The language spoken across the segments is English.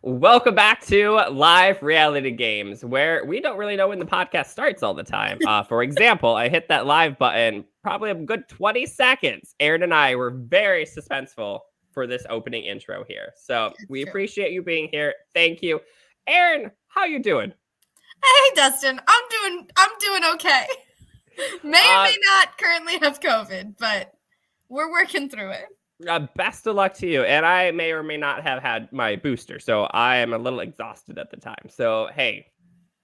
Welcome back to Live Reality Games, where we don't really know when the podcast starts all the time. For example, I hit that live button probably a good 20 seconds. Erin and I were very suspenseful for this opening intro here. So we True. appreciate you being here. Thank you. Erin, how you doing? Hey, Dustin. I'm doing okay. May or may not currently have COVID, but we're working through it. Best of luck to you. And I may or may not have had my booster, so I am a little exhausted at the time. So, hey,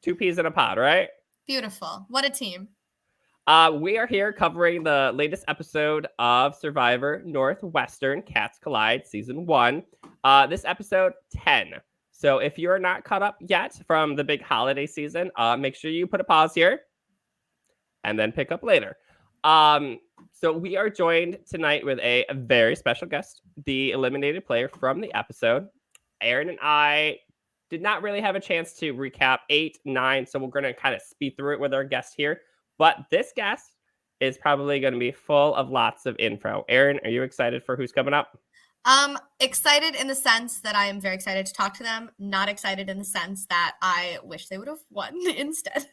two peas in a pod, right? Beautiful. What a team. We are here covering the latest episode of Survivor Northwestern Cats Collide Season 1. This episode 10. So if you're not caught up yet from the big holiday season, make sure you put a pause here and then pick up later. So we are joined tonight with a very special guest, the eliminated player from the episode. Erin and I did not really have a chance to recap 8, 9, so we're going to kind of speed through it with our guest here. But this guest is probably going to be full of lots of info. Erin, are you excited for who's coming up? Excited in the sense that I am very excited to talk to them. Not excited in the sense that I wish they would have won instead.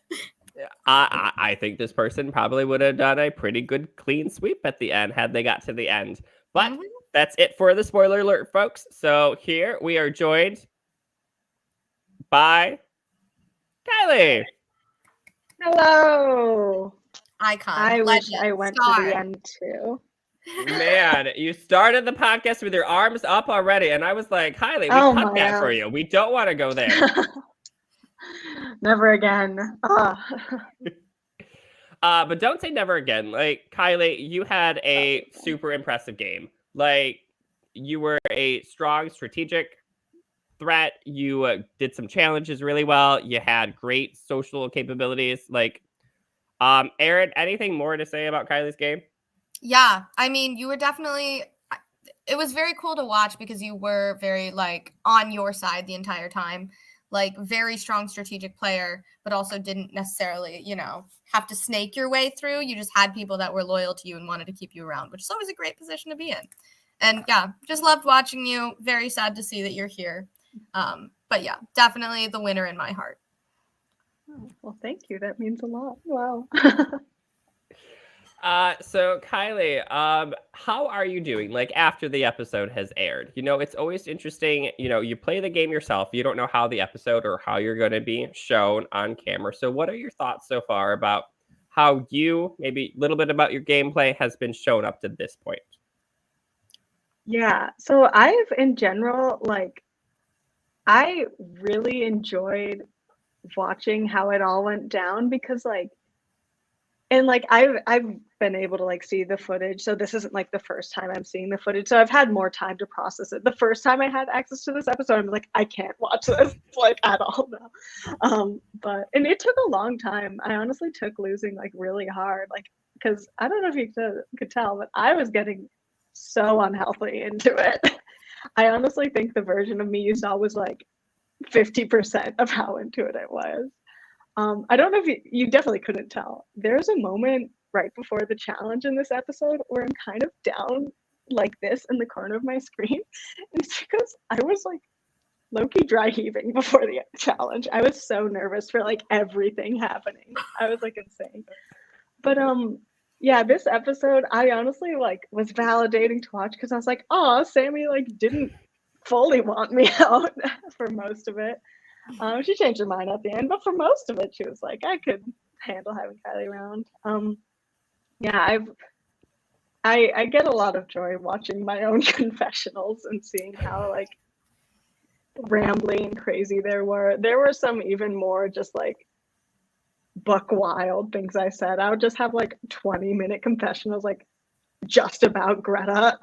I think this person probably would have done a pretty good clean sweep at the end had they got to the end. But that's it for the spoiler alert, folks. So here we are joined by Kylie. Hello. Icon. I wish legend, I went star. to the end too. Man, you started the podcast with your arms up already, and I was like, Kylie, we cut that for you. We don't want to go there. Never again. But don't say never again. Like, Kylie, you had a super impressive game. Like, you were a strong strategic threat. You did some challenges really well. You had great social capabilities. Like, Erin, anything more to say about Kylie's game? Yeah, I mean, you were definitely. It was very cool to watch because you were very on your side the entire time. Very strong strategic player, but also didn't necessarily, have to snake your way through. You just had people that were loyal to you and wanted to keep you around, which is always a great position to be in. And yeah, just loved watching you. Very sad to see that you're here. But yeah, definitely the winner in my heart. Well, thank you. That means a lot. Wow. So Kylie, how are you doing? Like after the episode has aired, it's always interesting. You play the game yourself. You don't know how the episode or how you're going to be shown on camera. So what are your thoughts so far about how maybe a little bit about your gameplay has been shown up to this point? Yeah. So I've, in general, I really enjoyed watching how it all went down because I've been able to see the footage, so this isn't the first time I'm seeing the footage, so I've had more time to process it. The first time I had access to this episode, I'm like, I can't watch this at all now. And it took a long time. I honestly took losing really hard, because I don't know if you could tell, but I was getting so unhealthy into it. I honestly think the version of me you saw was 50% of how into it was. I don't know if you definitely couldn't tell. There's a moment right before the challenge in this episode where I'm kind of down like this in the corner of my screen. And it's because I was low-key dry heaving before the challenge. I was so nervous for everything happening. I was insane. But yeah, this episode I honestly was validating to watch because I was like, oh, Sammy didn't fully want me out for most of it. She changed her mind at the end, but for most of it, she was like, I could handle having Kylie around. Yeah, I get a lot of joy watching my own confessionals and seeing how rambling and crazy there were. There were some even more just buck wild things I said. I would just have 20-minute confessionals just about Greta.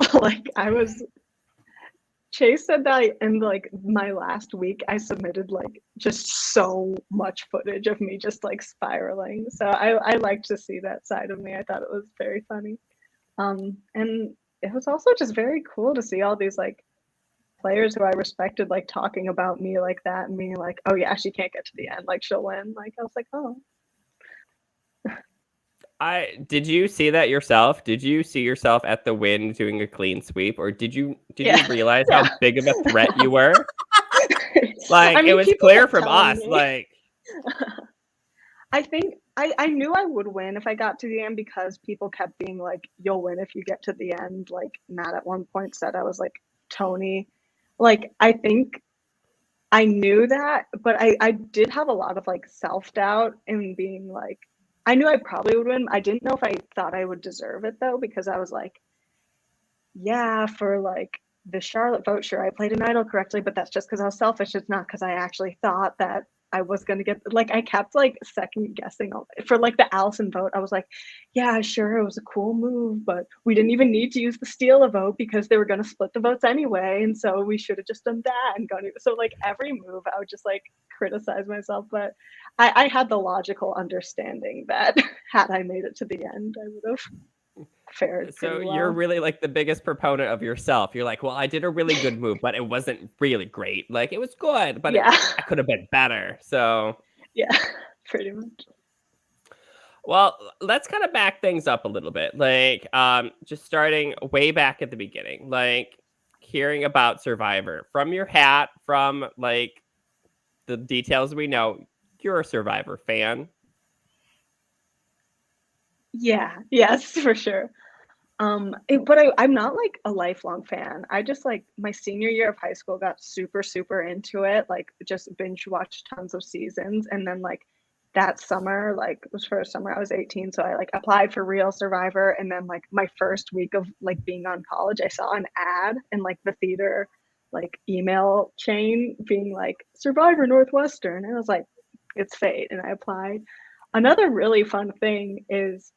Chase said that in my last week, I submitted just so much footage of me just spiraling. So I liked to see that side of me. I thought it was very funny. And it was also just very cool to see all these players who I respected talking about me like that and being oh yeah, she can't get to the end, she'll win. I was oh. Did you see that yourself? Did you see yourself at the win doing a clean sweep, or did you realize how big of a threat you were? Like, I mean, it was people clear kept from telling us. me. Like, I think I knew I would win if I got to the end because people kept being like, "You'll win if you get to the end." Like Matt at one point said, I was like, "Tony," like I think I knew that, but I did have a lot of like self-doubt in being like, I knew I probably would win. I didn't know if I thought I would deserve it though, because I was like, yeah, for like the Charlotte vote, sure, I played an idol correctly, but that's just because I was selfish. It's not because I actually thought that I was gonna get, like, I kept like second guessing for like the Allison vote. I was like, yeah, sure, it was a cool move, but we didn't even need to use the steal a vote because they were gonna split the votes anyway, and so we should have just done that and gone. So like every move, I would just like criticize myself, but I had the logical understanding that had I made it to the end, I would have fared so pretty you're well. really like the biggest proponent of yourself. You're like, well, I did a really good move, but it wasn't really great. Like, it was good, but Yeah. I could have been better. So, Yeah, pretty much. well, let's kind of back things up a little bit. Like, just starting way back at the beginning, like hearing about Survivor from your hat, from like the details we know. You're a Survivor fan. Yeah, yes, for sure. But I'm not like a lifelong fan. I just like my senior year of high school got super, super into it, like just binge watched tons of seasons. And then like that summer, like it was first summer, I was 18. So I like applied for Real Survivor. And then like my first week of like being on college, I saw an ad in like the theater, like email chain being like Survivor Northwestern. And I was like, it's fate. And I applied. Another really fun thing is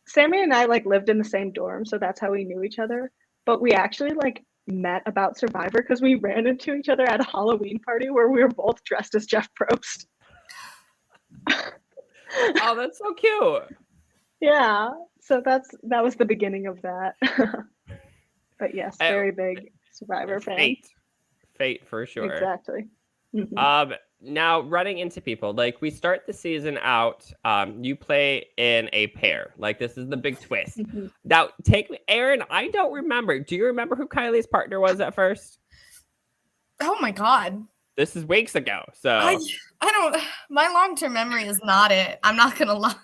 Sammy and I like lived in the same dorm, so that's how we knew each other. But we actually like met about Survivor because we ran into each other at a Halloween party where we were both dressed as Jeff Probst. Oh, that's so cute. Yeah, so that was the beginning of that. But yes, very big Survivor fan. Fate for sure. Exactly. Mm-hmm. Now running into people, like we start the season out, you play in a pair. Like this is the big twist. Mm-hmm. Now take me, Erin, I don't remember. Do you remember who Kylie's partner was at first? Oh my God. This is weeks ago. So I don't, my long-term memory is not it. I'm not going to lie.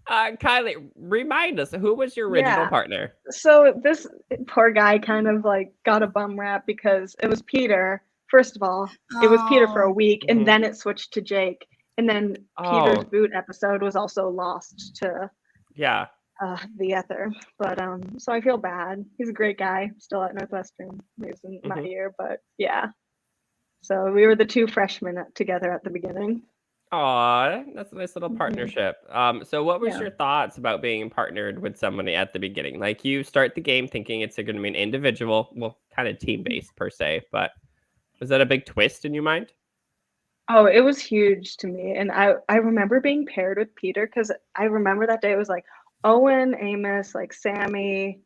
Mm-hmm. Kylie, remind us, who was your original partner? So this poor guy kind of like got a bum rap because it was Peter. First of all, it was Peter for a week, and then it switched to Jake. And then Peter's boot episode was also lost to the ether. But so I feel bad. He's a great guy, still at Northwestern. He was in my year, but yeah. So we were the two freshmen together at the beginning. Aw, that's a nice little partnership. So what was your thoughts about being partnered with somebody at the beginning? Like you start the game thinking it's going to be an individual, well, kind of team-based per se, but was that a big twist in your mind? Oh, it was huge to me. And I remember being paired with Peter because I remember that day it was like Owen, Amos, like Sammy,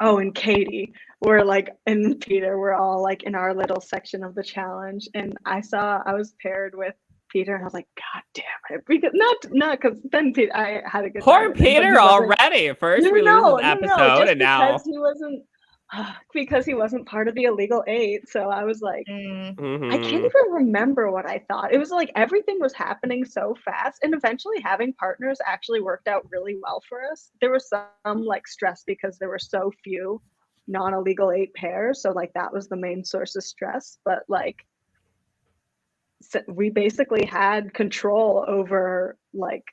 and Katie were like, and Peter were all like in our little section of the challenge. And I was paired with Peter and I was like, God damn it. Because not because then Peter, I had a good time. Poor Peter already. First we lose this episode and now. He wasn't. Because he wasn't part of the illegal 8, so I was like, I can't even remember what I thought. It was like everything was happening so fast, and eventually having partners actually worked out really well for us. There was some like stress because there were so few non-illegal 8 pairs, so like that was the main source of stress. But like we basically had control over like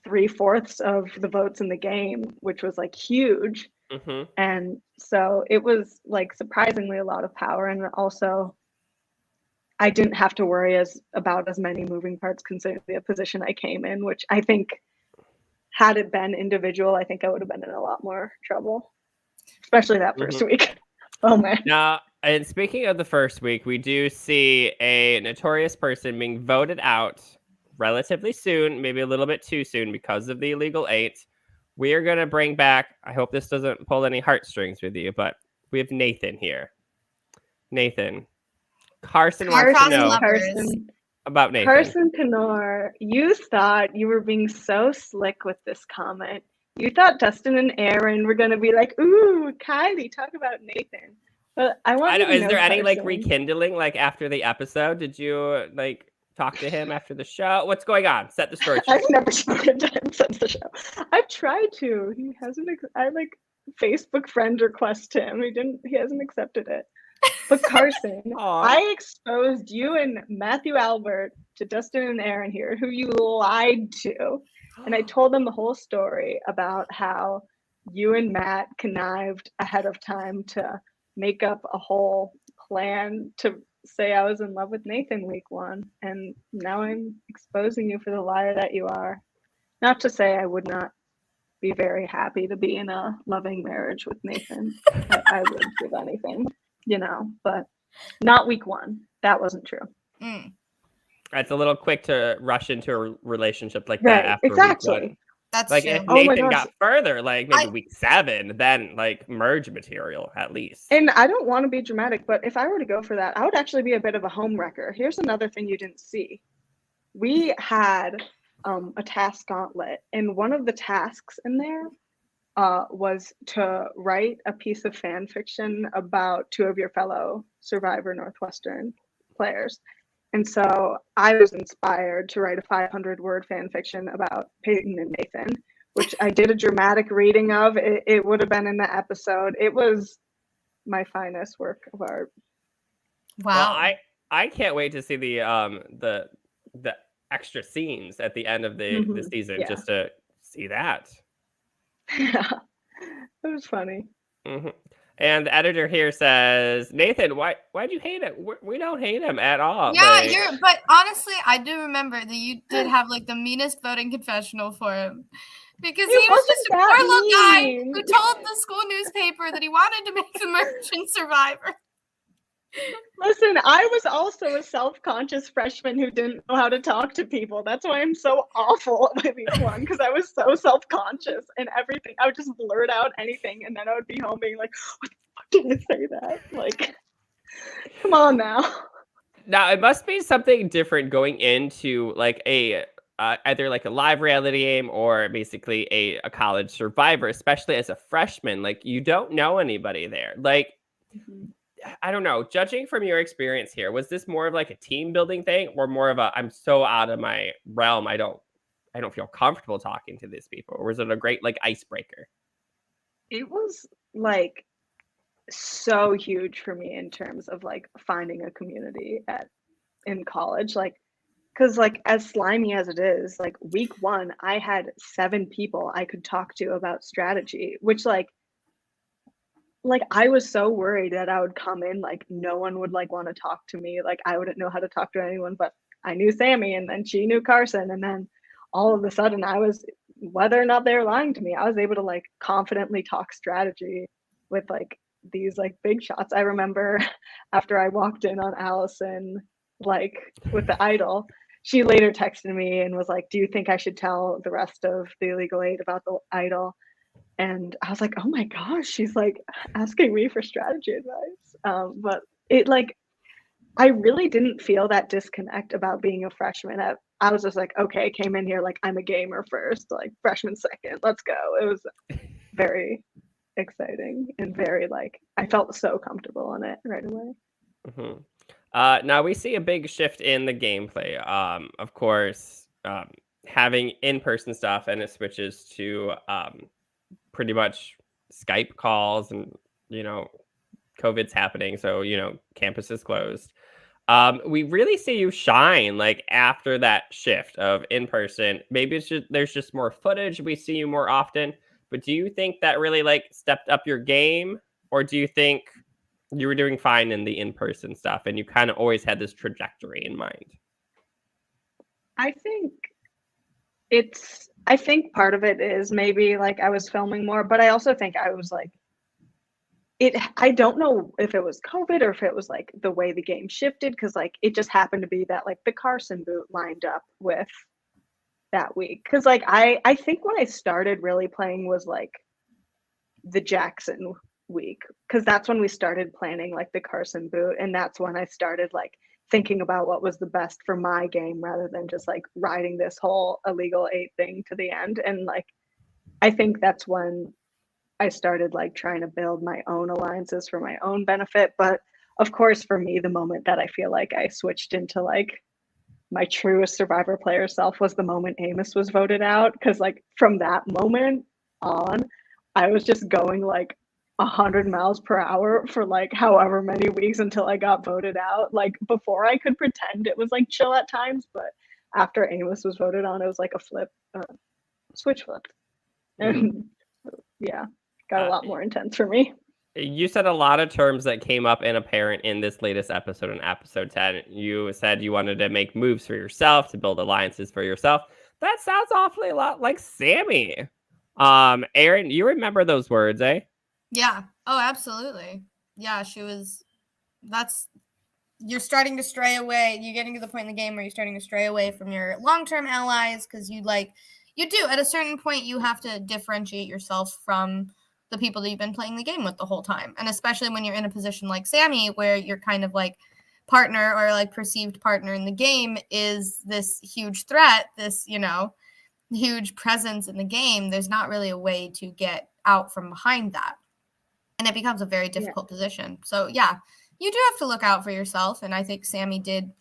3/4 of the votes in the game, which was like huge. And so it was like surprisingly a lot of power, and also I didn't have to worry about as many moving parts considering the position I came in, which I think had it been individual, I think I would have been in a lot more trouble, especially that first week. Oh man. Now, and speaking of the first week, we do see a notorious person being voted out relatively soon, maybe a little bit too soon because of the illegal 8. We are going to bring back, I hope this doesn't pull any heartstrings with you, but we have Nathan here. Nathan. Carson wants to know. about Nathan. Carson Knorr, you thought you were being so slick with this comment. You thought Dustyn and Erin were going to be like, ooh, Kylie, talk about Nathan. But I want you to Is know, there any like Carson, rekindling like after the episode? Did you like talk to him after the show? What's going on? Set the story straight. I've never spoken to him since the show. I've tried to. He hasn't. I like Facebook friend request him. He hasn't accepted it. But Carson, Aw. I exposed you and Matthew Albert to Dustyn and Erin here, who you lied to. And I told them the whole story about how you and Matt connived ahead of time to make up a whole plan to say I was in love with Nathan week 1. And now I'm exposing you for the liar that you are. Not to say I would not be very happy to be in a loving marriage with Nathan. I would give anything, but not week 1. That wasn't true. It's a little quick to rush into a relationship like Right, that after exactly. week 1. That's Like true. if Oh my Nathan gosh. got further, like maybe week 7, then like merge material at least. And I don't want to be dramatic, but if I were to go for that, I would actually be a bit of a home wrecker. Here's another thing you didn't see. We had a task gauntlet, and one of the tasks in there was to write a piece of fan fiction about 2 of your fellow Survivor Northwestern players. And so I was inspired to write a 500-word fan fiction about Peyton and Nathan, which I did a dramatic reading of. It would have been in the episode. It was my finest work of art. Wow. Well, I can't wait to see the extra scenes at the end of the season just to see that. Yeah, it was funny. Mm-hmm. And the editor here says, Nathan, why'd you hate him? We don't hate him at all. Yeah, but honestly, I do remember that you did have like the meanest voting confessional for him. Because he was just a poor little guy who told the school newspaper that he wanted to make the merge in Survivor. Listen, I was also a self-conscious freshman who didn't know how to talk to people. That's why I'm so awful at week 1, because I was so self-conscious and everything. I would just blurt out anything, and then I would be home being like, what the fuck did I say that? Like, come on now. Now, it must be something different going into like a either like a live reality game or basically a college Survivor, especially as a freshman. Like, you don't know anybody there. Like, I don't know. Judging from your experience here, was this more of like a team building thing or more of a I'm so out of my realm, I don't feel comfortable talking to these people? Or was it a great like icebreaker? It was like so huge for me in terms of like finding a community in college. Like, because like as slimy as it is, like week 1, I had 7 people I could talk to about strategy, which like I was so worried that I would come in, like no one would like want to talk to me. Like I wouldn't know how to talk to anyone, but I knew Sammy, and then she knew Carson. And then all of a sudden I was, whether or not they were lying to me, I was able to like confidently talk strategy with like these like big shots. I remember after I walked in on Allison, like with the idol, she later texted me and was like, do you think I should tell the rest of the illegal 8 about the idol? And I was like, oh my gosh, she's like asking me for strategy advice. But it like, I really didn't feel that disconnect about being a freshman. I was just like, okay, came in here like I'm a gamer first, like freshman second, let's go. It was very exciting and very like, I felt so comfortable in it right away. Mm-hmm. Now we see a big shift in the gameplay. Of course, having in-person stuff, and it switches to pretty much Skype calls, and COVID's happening, so campus is closed. We really see you shine like after that shift of in-person. Maybe it's just there's just more footage, we see you more often. But do you think that really like stepped up your game, or do you think you were doing fine in the in-person stuff and you kind of always had this trajectory in mind? I think part of it is maybe like I was filming more, but I also think I was like, I don't know if it was COVID or if it was like the way the game shifted, because like it just happened to be that like the Carson boot lined up with that week. Because like I think when I started really playing was like the Jackson week, because that's when we started planning like the Carson boot, and that's when I started like thinking about what was the best for my game rather than just like riding this whole illegal 8 thing to the end. And like, I think that's when I started like trying to build my own alliances for my own benefit. But of course, for me, the moment that I feel like I switched into like my truest Survivor player self was the moment Amos was voted out. Because like from that moment on, I was just going like 100 miles per hour for like however many weeks until I got voted out. Like before, I could pretend it was like chill at times, but after Amos was voted on, it was like a switch flipped, and yeah, got a lot more intense for me. You said a lot of terms that came up in Apparent in this latest episode, in episode 10. You said you wanted to make moves for yourself, to build alliances for yourself. That sounds awfully a lot like Sammy. Erin, you remember those words, eh? Yeah. Oh, absolutely. Yeah, you're starting to stray away. You're getting to the point in the game where you're starting to stray away from your long-term allies because you do at a certain point you have to differentiate yourself from the people that you've been playing the game with the whole time. And especially when you're in a position like Sammy, where you're kind of like partner or like perceived partner in the game is this huge threat, this, huge presence in the game. There's not really a way to get out from behind that. And it becomes a very difficult position. So yeah, you do have to look out for yourself. And I think Sammy did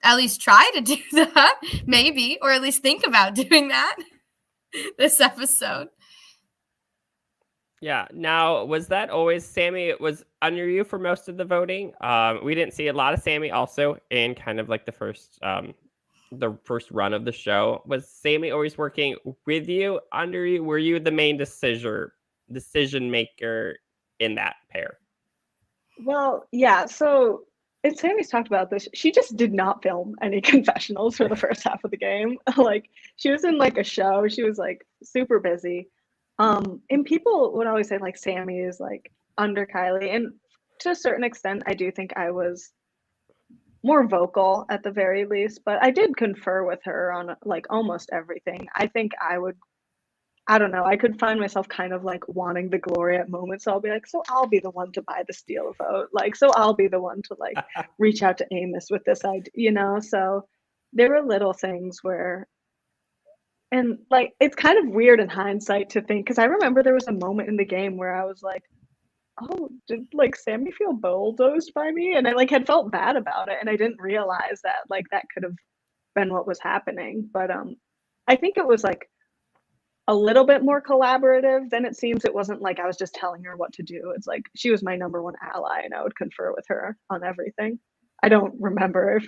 at least try to do that, maybe, or at least think about doing that this episode. Yeah. Now, was that always Sammy was under you for most of the voting? We didn't see a lot of Sammy also in kind of like the first run of the show. Was Sammy always working with you, under you? Were you the main decision maker in that pair? Well, yeah. So Sammy's talked about this. She just did not film any confessionals for the first half of the game. Like she was in like a show. She was like super busy. And people would always say like Sammy is like under Kylie, and to a certain extent, I do think I was more vocal at the very least. But I did confer with her on like almost everything. I think I don't know, I could find myself kind of like wanting the glory at moments. So I'll be like, so I'll be the one to buy the steal vote. Like, so I'll be the one to like reach out to Amos with this idea, So there were little things where, and like, it's kind of weird in hindsight to think, because I remember there was a moment in the game where I was like, oh, did like Sammy feel bulldozed by me? And I like had felt bad about it. And I didn't realize that like that could have been what was happening. But I think it was like a little bit more collaborative than it seems. It wasn't like I was just telling her what to do. It's like she was my number one ally and I would confer with her on everything. I don't remember if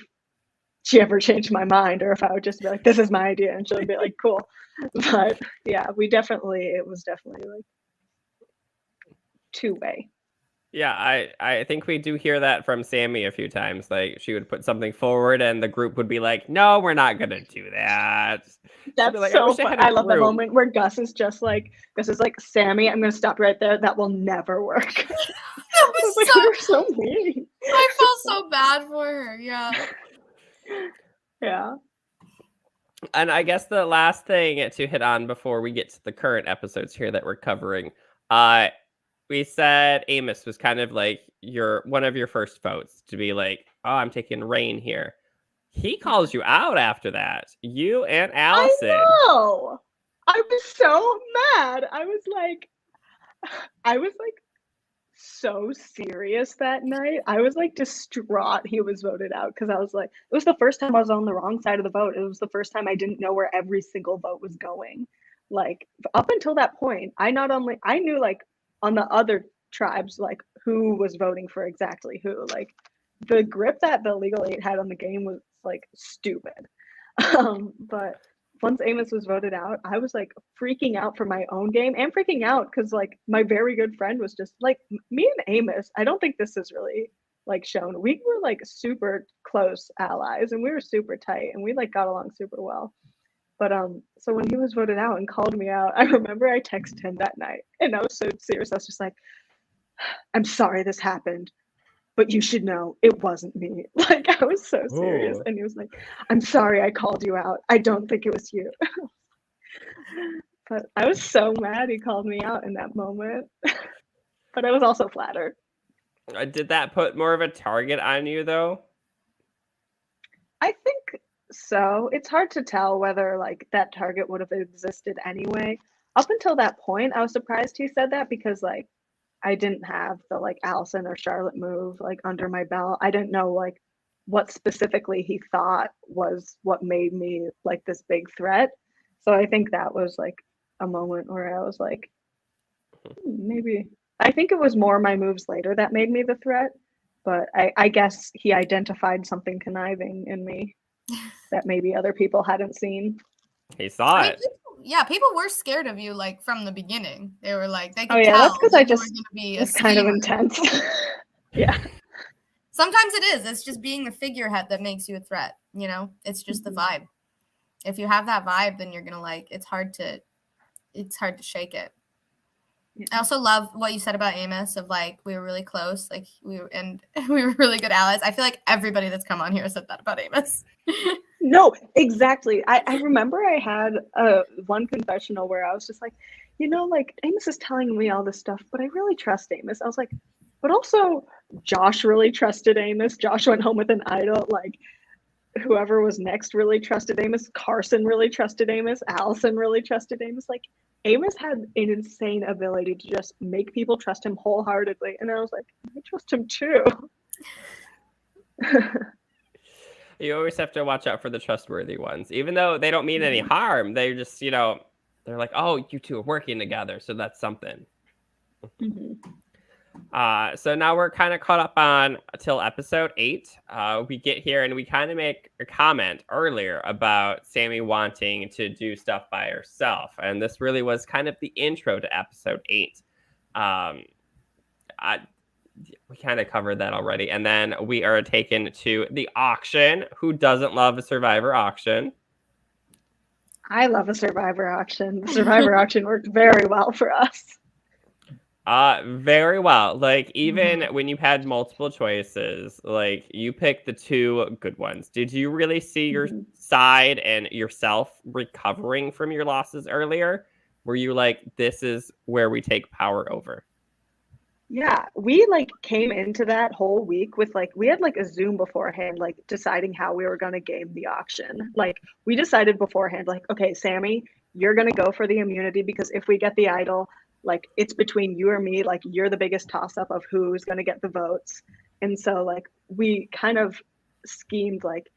she ever changed my mind or if I would just be like, this is my idea, and she'll be like, cool. But yeah, it was definitely like two-way. Yeah, I think we do hear that from Sammy a few times. Like she would put something forward and the group would be like, no, we're not gonna do that. That's like, so fun. I love the moment where Gus is like, Sammy, I'm gonna stop right there. That will never work. You're so mean. I felt so bad for her. Yeah. Yeah. And I guess the last thing to hit on before we get to the current episodes here that we're covering, we said Amos was kind of like one of your first votes to be like, oh, I'm taking Rain here. He calls you out after that. You and Allison. I know. I was so mad. I was like so serious that night. I was like distraught he was voted out because I was like, it was the first time I was on the wrong side of the vote. It was the first time I didn't know where every single vote was going. Like up until that point, I knew like on the other tribes like who was voting for exactly who. Like the grip that the Legal 8 had on the game was like stupid. But once Amos was voted out, I was like freaking out for my own game and freaking out because like my very good friend was just like, me and Amos, I don't think this is really like shown. We were like super close allies and we were super tight and we like got along super well. But so when he was voted out and called me out, I remember I texted him that night and I was so serious. I was just like, I'm sorry this happened, but you should know it wasn't me. Like I was so serious. And he was like, I'm sorry I called you out. I don't think it was you. But I was so mad he called me out in that moment. But I was also flattered. Did that put more of a target on you though? I think so. It's hard to tell whether like that target would have existed anyway. Up until that point, I was surprised he said that because like I didn't have the like Allison or Charlotte move like under my belt. I didn't know like what specifically he thought was what made me like this big threat. So I think that was like a moment where I was like, maybe. I think it was more my moves later that made me the threat, but I guess he identified something conniving in me that maybe other people hadn't seen. He saw I mean, it. people were scared of you like from the beginning. They were like, they could Oh yeah, tell that's because that I you were just going to be a was kind of schemer. intense. Yeah. Sometimes it is. It's just being the figurehead that makes you a threat. You know, it's just the vibe. If you have that vibe, then you're gonna like. It's hard to shake it. Yeah. I also love what you said about Amos. Of like, we were really close. Like we were really good allies. I feel like everybody that's come on here said that about Amos. No, exactly. I remember I had one confessional where I was just like, you know, like Amos is telling me all this stuff, but I really trust Amos. I was like, but also Josh really trusted Amos. Josh went home with an idol. Like whoever was next really trusted Amos. Carson really trusted Amos. Allison really trusted Amos. Like Amos had an insane ability to just make people trust him wholeheartedly. And I was like, I trust him too. You always have to watch out for the trustworthy ones, even though they don't mean any harm. They just, they're like, oh, you two are working together, so that's something. So now we're kind of caught up on till episode 8. We get here and we kind of make a comment earlier about Sammy wanting to do stuff by herself, and this really was kind of the intro to episode 8. We kind of covered that already. And then we are taken to the auction. Who doesn't love a Survivor auction? I love a Survivor auction. The Survivor auction worked very well for us. Very well. Like, even when you had multiple choices, like, you picked the 2 good ones. Did you really see your side and yourself recovering from your losses earlier? Were you like, this is where we take power over? Yeah, we like came into that whole week with like we had like a Zoom beforehand, like deciding how we were gonna game the auction. Like we decided beforehand, like, okay, Sammy, you're gonna go for the immunity because if we get the idol, like it's between you or me, like you're the biggest toss up of who's gonna get the votes. And so like we kind of schemed like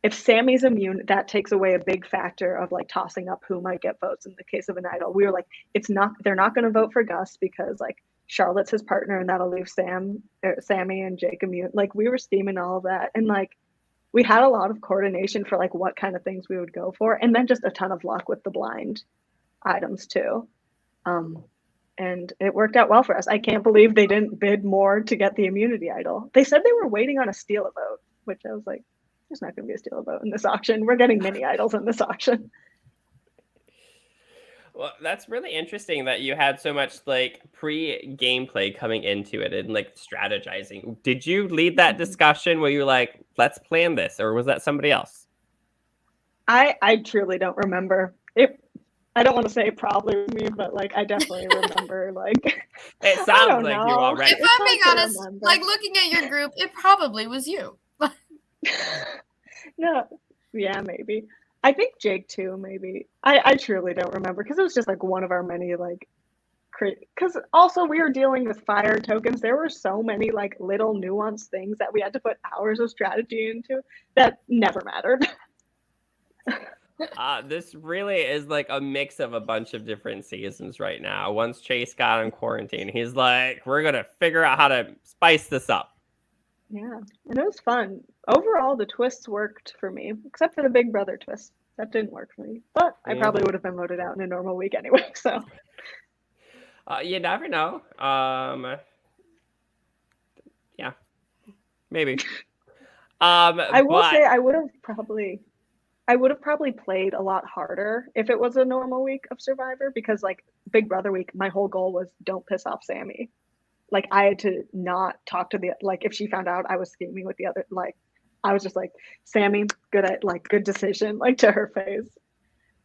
if Sammy's immune, that takes away a big factor of like tossing up who might get votes in the case of an idol. We were like, they're not gonna vote for Gus because like Charlotte's his partner and that'll leave Sammy and Jake immune. Like we were steaming all of that. And like we had a lot of coordination for like what kind of things we would go for. And then just a ton of luck with the blind items too. And it worked out well for us. I can't believe they didn't bid more to get the immunity idol. They said they were waiting on a steal a vote, which I was like, there's not going to be a steal a vote in this auction. We're getting mini idols in this auction. Well, that's really interesting that you had so much like pre-gameplay coming into it and like strategizing. Did you lead that discussion where you were like, let's plan this, or was that somebody else? I truly don't remember. I don't want to say probably me, but like I definitely remember like it sounds like you already. If I'm being honest, like looking at your group, it probably was you. No, yeah, maybe. I think Jake too, maybe. I truly don't remember because it was just like one of our many like because also we were dealing with fire tokens. There were so many like little nuanced things that we had to put hours of strategy into that never mattered. This really is like a mix of a bunch of different seasons right now. Once Chase got in quarantine, he's like, we're gonna figure out how to spice this up. Yeah, and it was fun. Overall, the twists worked for me, except for the Big Brother twist. That didn't work for me, but I probably would have been voted out in a normal week anyway, so. You never know. Yeah, maybe. I will say I would have probably played a lot harder if it was a normal week of Survivor because like Big Brother week, my whole goal was don't piss off Sammy. Like I had to not talk to like if she found out I was scheming with the other, like I was just like, Sammy, good decision, like to her face.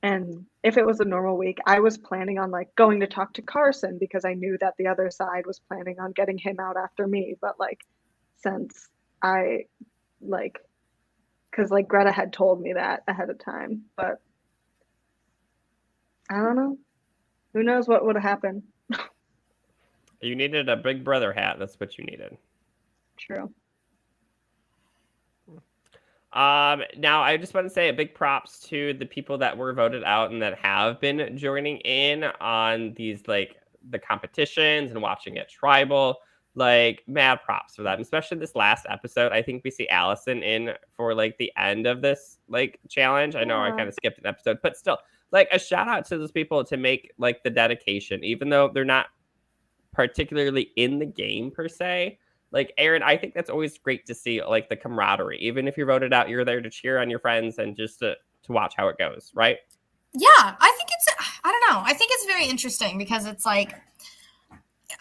And if it was a normal week, I was planning on like going to talk to Carson because I knew that the other side was planning on getting him out after me. But like since I like because like Greta had told me that ahead of time, but I don't know. Who knows what would have happened? You needed a Big Brother hat. That's what you needed. True. Now I just want to say a big props to the people that were voted out and that have been joining in on these like the competitions and watching it tribal. Like mad props for that, especially this last episode. I think we see Allison in for like the end of this like challenge. I know I kind of skipped an episode, but still, like a shout out to those people to make like the dedication, even though they're not particularly in the game per se. Like Erin, I think that's always great to see, like the camaraderie. Even if you're voted out, you're there to cheer on your friends and just to watch how it goes, right? Yeah, I think I don't know. I think it's very interesting because it's like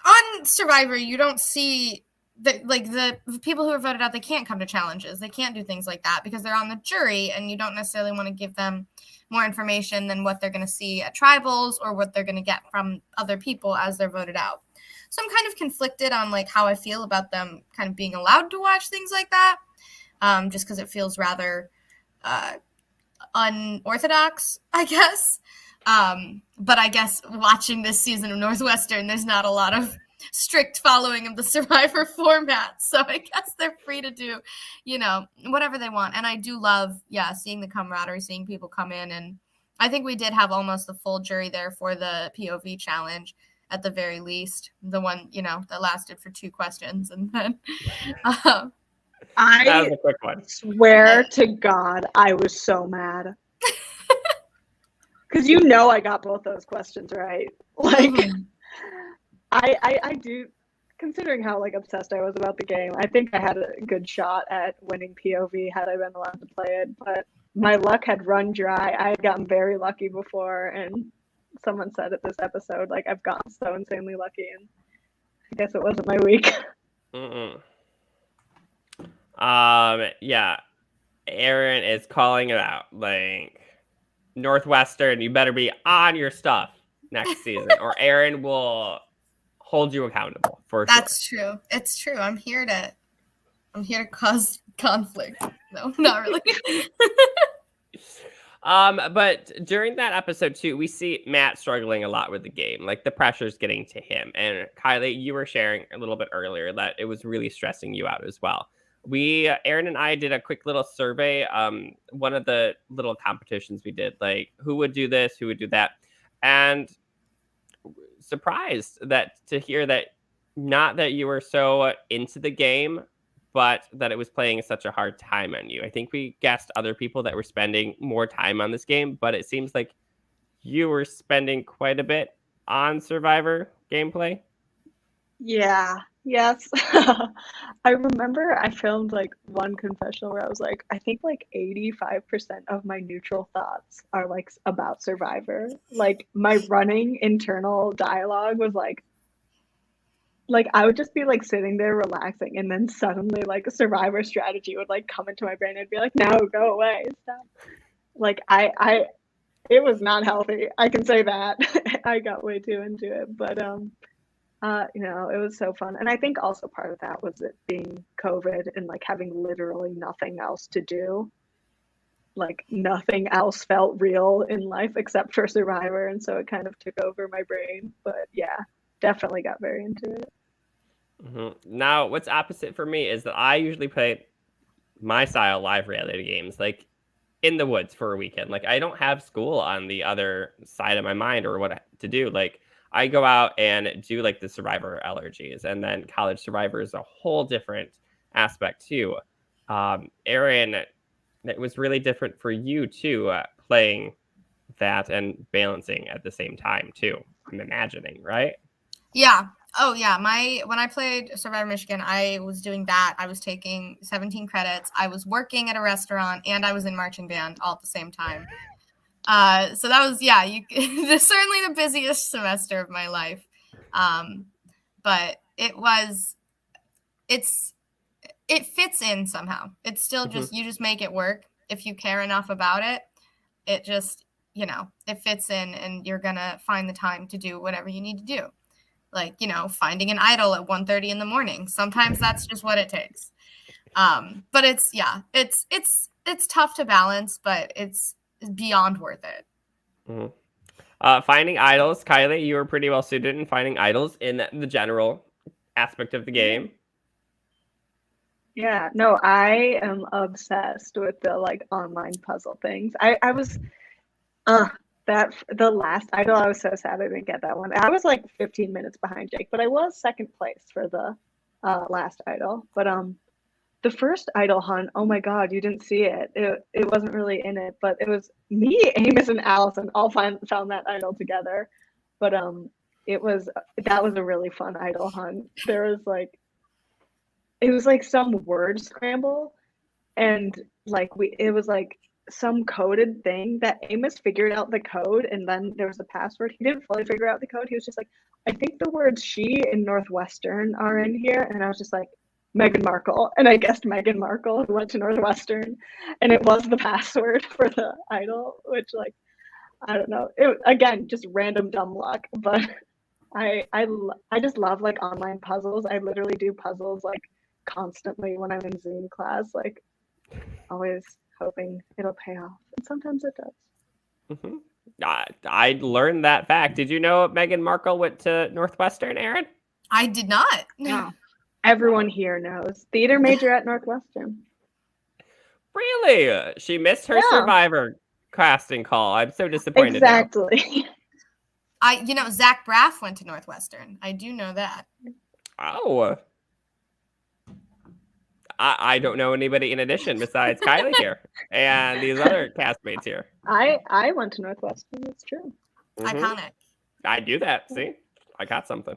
on Survivor, you don't see the people who are voted out, they can't come to challenges. They can't do things like that because they're on the jury, and you don't necessarily want to give them more information than what they're going to see at tribals or what they're going to get from other people as they're voted out. So I'm kind of conflicted on like how I feel about them kind of being allowed to watch things like that, just because it feels rather unorthodox, I guess. But I guess watching this season of Northwestern, there's not a lot of strict following of the Survivor format. So I guess they're free to do, whatever they want. And I do love, seeing the camaraderie, seeing people come in. And I think we did have almost the full jury there for the POV challenge at the very least. The one, that lasted for 2 questions. And then That was a quick one. Swear to God, I was so mad. Because I got both those questions right. Like, I do, considering how like obsessed I was about the game, I think I had a good shot at winning POV had I been allowed to play it. But my luck had run dry. I had gotten very lucky before, and someone said it this episode, like I've gotten so insanely lucky, and I guess it wasn't my week. Yeah, Erin is calling it out. Like, Northwestern, you better be on your stuff next season, or Erin will hold you accountable for sure. That's true. It's true. I'm here to cause conflict. No, not really. But during that episode too, we see Matt struggling a lot with the game. Like the pressure's getting to him. And Kylie, you were sharing a little bit earlier that it was really stressing you out as well. Erin and I did a quick little survey. One of the little competitions we did, like who would do this, who would do that, and surprised to hear that not that you were so into the game, but that it was playing such a hard time on you. I think we guessed other people that were spending more time on this game, but it seems like you were spending quite a bit on Survivor gameplay. Yeah. Yes. I remember I filmed like one confessional where I was like, I think like 85% of my neutral thoughts are like about Survivor. Like my running internal dialogue was like I would just be like sitting there relaxing, and then suddenly like a Survivor strategy would like come into my brain. I'd be like, no, go away, stop. Like it was not healthy. I can say that. I got way too into it, but it was so fun. And I think also part of that was it being COVID and like having literally nothing else to do. Like nothing else felt real in life except for Survivor. And so it kind of took over my brain. But yeah, definitely got very into it. Mm-hmm. Now, what's opposite for me is that I usually play my style live reality games, like in the woods for a weekend. Like I don't have school on the other side of my mind or what to do. Like I go out and do like the Survivor allergies, and then College Survivor is a whole different aspect too. Erin, it was really different for you too, playing that and balancing at the same time too. I'm imagining, right? Yeah. Oh yeah. When I played Survivor Michigan, I was doing that. I was taking 17 credits. I was working at a restaurant, and I was in marching band all at the same time. So that was, certainly the busiest semester of my life. But it fits in somehow. It's still just, you just make it work. If you care enough about it, it just, it fits in, and you're going to find the time to do whatever you need to do. Like, finding an idol at 1:30 in the morning. Sometimes that's just what it takes. But it's it's tough to balance, but it's beyond worth it. Finding idols. Kylie, you were pretty well suited in finding idols in the general aspect of the game. Yeah, no, I am obsessed with the like online puzzle things. I was that the last idol, I was so sad I didn't get that one. I was like 15 minutes behind Jake, but I was second place for the last idol. But the first idol hunt, oh my god, you didn't see it. It wasn't really in it, but it was me, Amos, and Allison all found that idol together. But that was a really fun idol hunt. There was like, it was like some word scramble, and like it was like some coded thing that Amos figured out the code, and then there was a password. He didn't fully figure out the code. He was just like, I think the words she and Northwestern are in here, and I was just like, Meghan Markle, and I guessed Meghan Markle, who went to Northwestern, and it was the password for the idol, which like, I don't know. It again, just random dumb luck, but I just love like online puzzles. I literally do puzzles like constantly when I'm in Zoom class, like always hoping it'll pay off, and sometimes it does. I learned that fact. Did you know Meghan Markle went to Northwestern, Erin? I did not. No. Everyone here knows. Theater major at Northwestern. Really? She missed her Survivor casting call. I'm so disappointed. Exactly. Zach Braff went to Northwestern. I do know that. Oh. I don't know anybody in addition besides Kylie here and these other castmates here. I went to Northwestern. It's true. Iconic. I do that. See? I got something.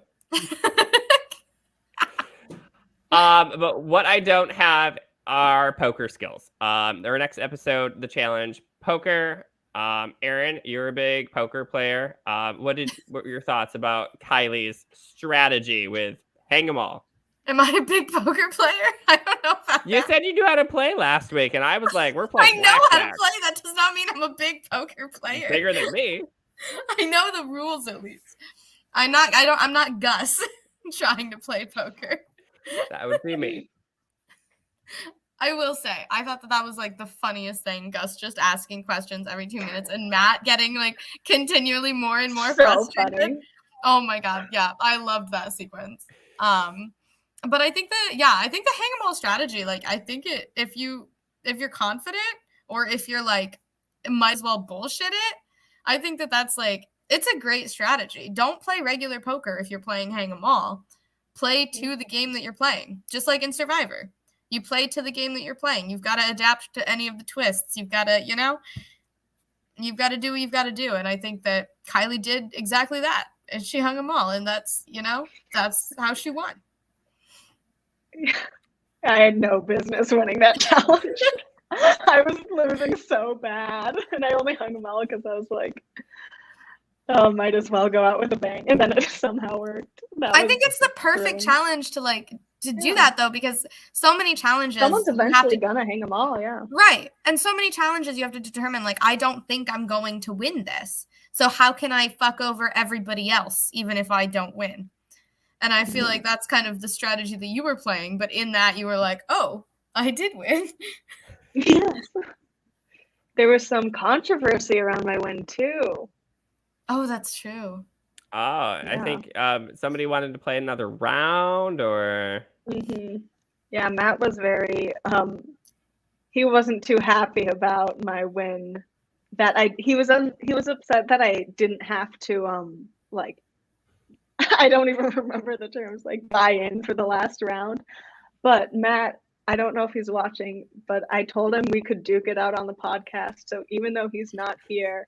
But what I don't have are poker skills. Our next episode, the challenge, poker. Erin, you're a big poker player. What were your thoughts about Kylie's strategy with Hang 'em All? Am I a big poker player? I don't know about You that. said you knew how to play last week, and I was like, we're playing I know how to blackjack. play. That does not mean I'm a big poker player. Bigger than me. I know the rules at least. I'm not Gus trying to play poker. That would be me. I will say, I thought that was like the funniest thing. Gus just asking questions every 2 minutes, and Matt getting like continually more and more frustrated. Funny. Oh my god, yeah, I loved that sequence. But I think the hang 'em all strategy, like I think if you're confident, or if you're like might as well bullshit it, I think that's like it's a great strategy. Don't play regular poker if you're playing hang 'em all. Play to the game that you're playing, just like in Survivor. You play to the game that you're playing. You've got to adapt to any of the twists. You've got to, you've got to do what you've got to do. And I think that Kylie did exactly that. And she hung them all. And that's how she won. I had no business winning that challenge. I was losing so bad. And I only hung them all because I was like, oh, might as well go out with a bang. And then it somehow worked. I think it's the perfect challenge to do that, though, because so many challenges. Someone's eventually gonna hang them all, yeah. Right. And so many challenges you have to determine, like, I don't think I'm going to win this. So how can I fuck over everybody else, even if I don't win? And I feel like that's kind of the strategy that you were playing. But in that, you were like, oh, I did win. Yes. There was some controversy around my win, too. Oh, that's true. Oh, I think somebody wanted to play another round, or... Yeah, Matt was very... he wasn't too happy about my win. He was upset that I didn't have to, like... I don't even remember the terms, like, buy in for the last round. But Matt, I don't know if he's watching, but I told him we could duke it out on the podcast. So even though he's not here...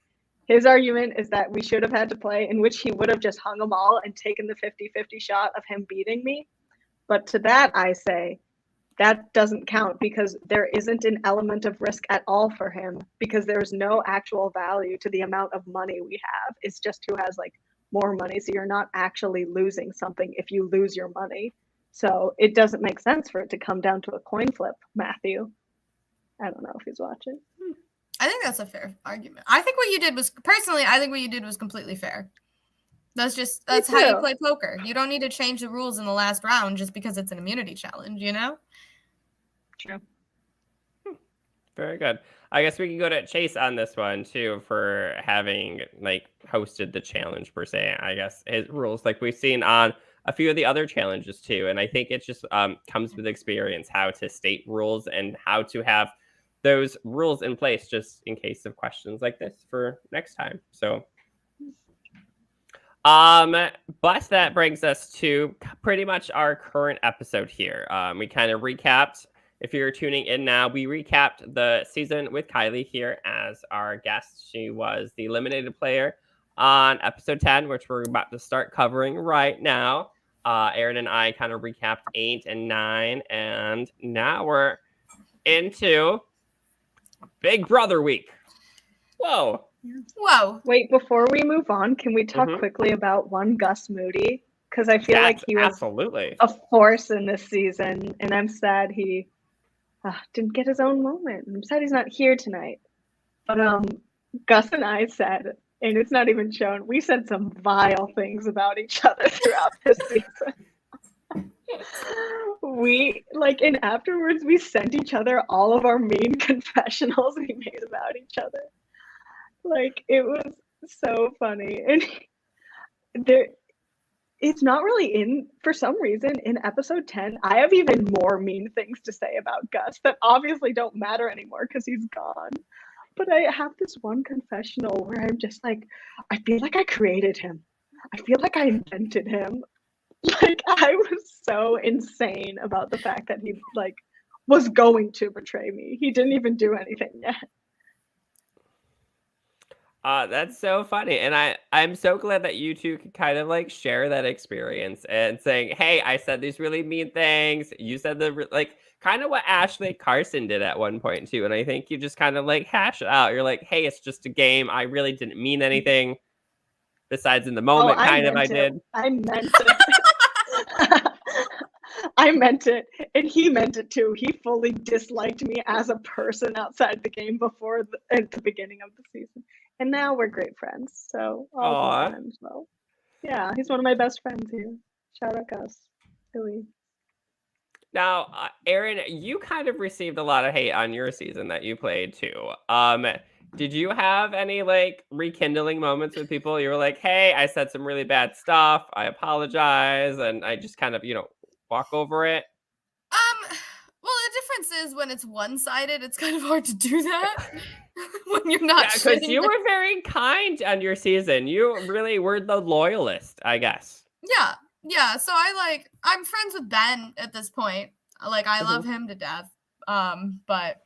His argument is that we should have had to play, in which he would have just hung them all and taken the 50-50 shot of him beating me. But to that, I say, that doesn't count because there isn't an element of risk at all for him because there's no actual value to the amount of money we have. It's just who has like more money. So you're not actually losing something if you lose your money. So it doesn't make sense for it to come down to a coin flip, Matthew. I don't know if he's watching. I think that's a fair argument. I think what you did was completely fair. That's how you play poker. You don't need to change the rules in the last round just because it's an immunity challenge, you know? True. Very good. I guess we can go to Chase on this one too for having like hosted the challenge per se. I guess his rules like we've seen on a few of the other challenges too, and I think it just comes with experience how to state rules and how to have those rules in place just in case of questions like this for next time. So, but that brings us to pretty much our current episode here. We kind of recapped. If you're tuning in now, we recapped the season with Kylie here as our guest. She was the eliminated player on episode 10, which we're about to start covering right now. Erin and I kind of recapped 8 and 9, and now we're into Big Brother week. Whoa. Wait, before we move on, can we talk quickly about one Gus Moody? Because I feel like he was absolutely a force in this season, and I'm sad he didn't get his own moment. I'm sad he's not here tonight. But Gus and I said, and it's not even shown, we said some vile things about each other throughout this season. And afterwards we sent each other all of our mean confessionals we made about each other. Like, it was so funny. And it's not really in, for some reason, in episode 10, I have even more mean things to say about Gus that obviously don't matter anymore because he's gone. But I have this one confessional where I'm just like, I feel like I created him. I feel like I invented him. Like, I was so insane about the fact that he, like, was going to betray me. He didn't even do anything yet. That's so funny. And I'm so glad that you two can kind of like share that experience and saying, hey, I said these really mean things. You said kind of what Ashley Carson did at one point too. And I think you just kind of like hash it out. You're like, hey, it's just a game. I really didn't mean anything besides in the moment. I did. I meant it. I meant it. And he meant it too. He fully disliked me as a person outside the game at the beginning of the season. And now we're great friends. So all good times. Well, yeah, he's one of my best friends here. Shout out Gus. Really. Now, Erin, you kind of received a lot of hate on your season that you played too. Did you have any like rekindling moments with people? You were like, hey, I said some really bad stuff. I apologize. And I just kind of, walk over it. Well, the difference is when it's one-sided, it's kind of hard to do that when you're not. Yeah, because you were very kind on your season. You really were the loyalist, I guess. Yeah. So I'm friends with Ben at this point. Like, I love him to death. But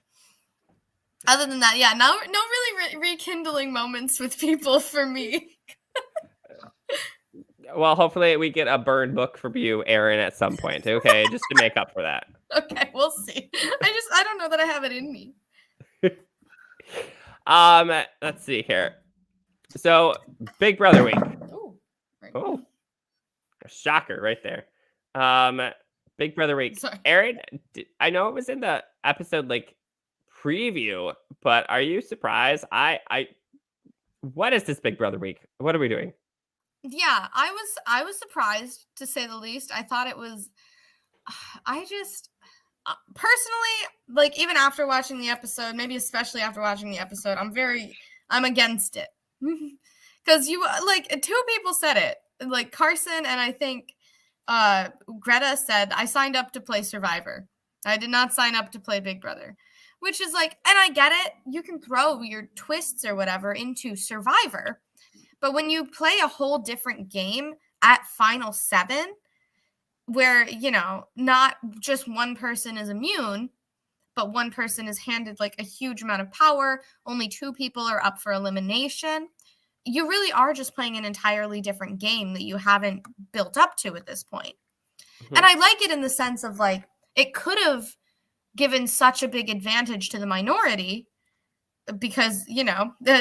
other than that, yeah, no really rekindling moments with people for me. Well, hopefully we get a burn book from you, Erin, at some point. Okay, just to make up for that. Okay, we'll see. I don't know that I have it in me. Let's see here. So, Big Brother week. Oh, a shocker right there. Big Brother week. Sorry. Erin, I know it was in the episode like preview, but are you surprised? What is this Big Brother week? What are we doing? Yeah, I was surprised, to say the least. I thought it was, I just personally, like, even after watching the episode, maybe especially after watching the episode, I'm against it. Because two people said it, like Carson and I think Greta said, I signed up to play Survivor. I did not sign up to play Big Brother, which is like, and I get it. You can throw your twists or whatever into Survivor. But when you play a whole different game at Final 7, where, not just one person is immune, but one person is handed like a huge amount of power, only 2 people are up for elimination, you really are just playing an entirely different game that you haven't built up to at this point. Mm-hmm. And I like it in the sense of like, it could have given such a big advantage to the minority, because,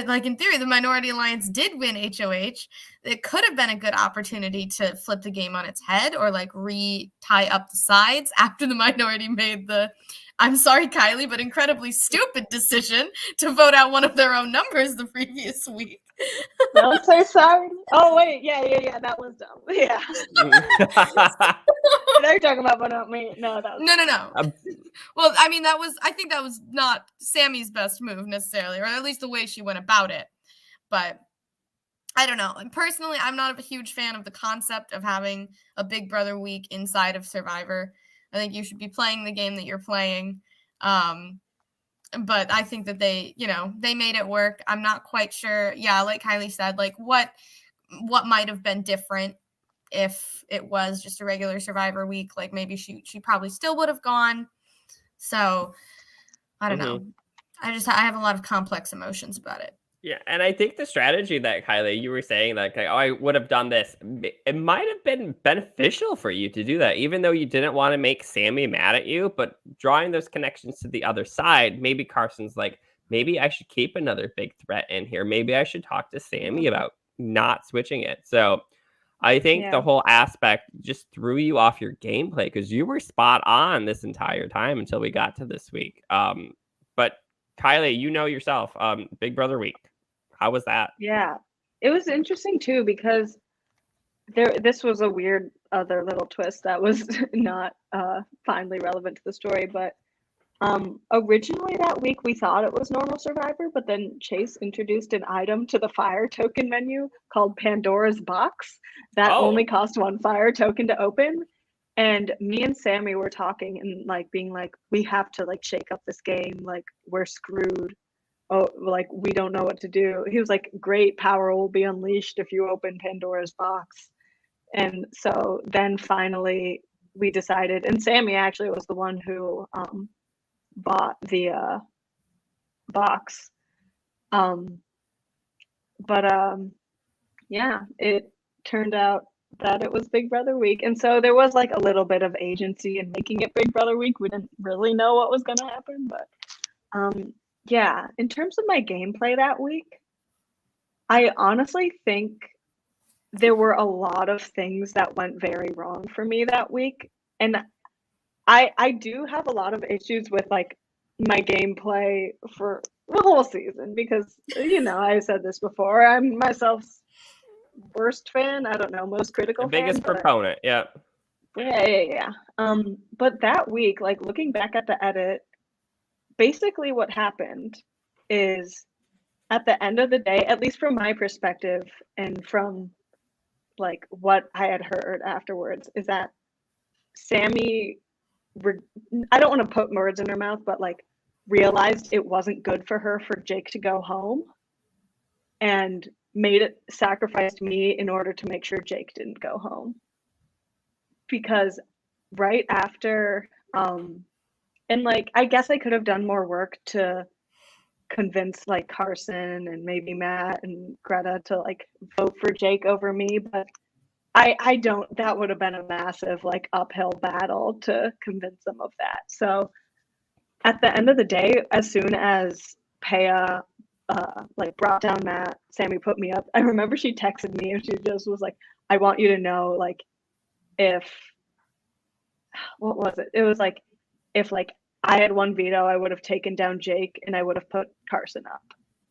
like in theory, the Minority Alliance did win HOH. It could have been a good opportunity to flip the game on its head or like tie up the sides after the minority made the, I'm sorry, Kylie, but incredibly stupid decision to vote out one of their own numbers the previous week. Don't say sorry. Oh, wait. Yeah. That was dumb. Yeah. They're talking about, but not me. No, that was No. Well, I mean, I think that was not Sammy's best move necessarily, or at least the way she went about it. But I don't know. And personally, I'm not a huge fan of the concept of having a Big Brother week inside of Survivor. I think you should be playing the game that you're playing. But I think that they made it work. I'm not quite sure. Yeah, like Kylie said, like what might have been different if it was just a regular Survivor week. Like maybe she probably still would have gone. So I don't know. I have a lot of complex emotions about it. Yeah, and I think the strategy that Kylie, you were saying that, like, oh, I would have done this. It might have been beneficial for you to do that, even though you didn't want to make Sammy mad at you. But drawing those connections to the other side, maybe Carson's like, maybe I should keep another big threat in here. Maybe I should talk to Sammy about not switching it. So I think the whole aspect just threw you off your gameplay because you were spot on this entire time until we got to this week. But Kylie, you know yourself, Big Brother week. How was that? Yeah, it was interesting too because this was a weird other little twist that was not finally relevant to the story. But originally that week we thought it was normal Survivor, but then Chase introduced an item to the fire token menu called Pandora's Box that only cost 1 fire token to open. And me and Sammy were talking and like being like, we have to like shake up this game. Like we're screwed. Oh, like we don't know what to do. He was like, great power will be unleashed if you open Pandora's box. And so then finally we decided, and Sammy actually was the one who bought the box. Yeah, it turned out that it was Big Brother week. And so there was like a little bit of agency in making it Big Brother week. We didn't really know what was going to happen, but yeah, in terms of my gameplay that week, I honestly think there were a lot of things that went very wrong for me that week. And I do have a lot of issues with like my gameplay for the whole season because, I said this before, I'm myself's worst fan. I don't know, most critical the biggest fan, proponent. Yeah. Yeah. But that week, like looking back at the edit, basically what happened is at the end of the day, at least from my perspective and from like what I had heard afterwards, is that Sammy, I don't want to put words in her mouth, but like realized it wasn't good for her for Jake to go home and sacrificed me in order to make sure Jake didn't go home. Because right after, and like, I guess I could have done more work to convince like Carson and maybe Matt and Greta to like vote for Jake over me, but I don't, that would have been a massive like uphill battle to convince them of that. So at the end of the day, as soon as Paya like brought down Matt, Sammy put me up. I remember she texted me and she just was like, I want you to know like what was it? It was like if like I had one veto, I would have taken down Jake and I would have put Carson up.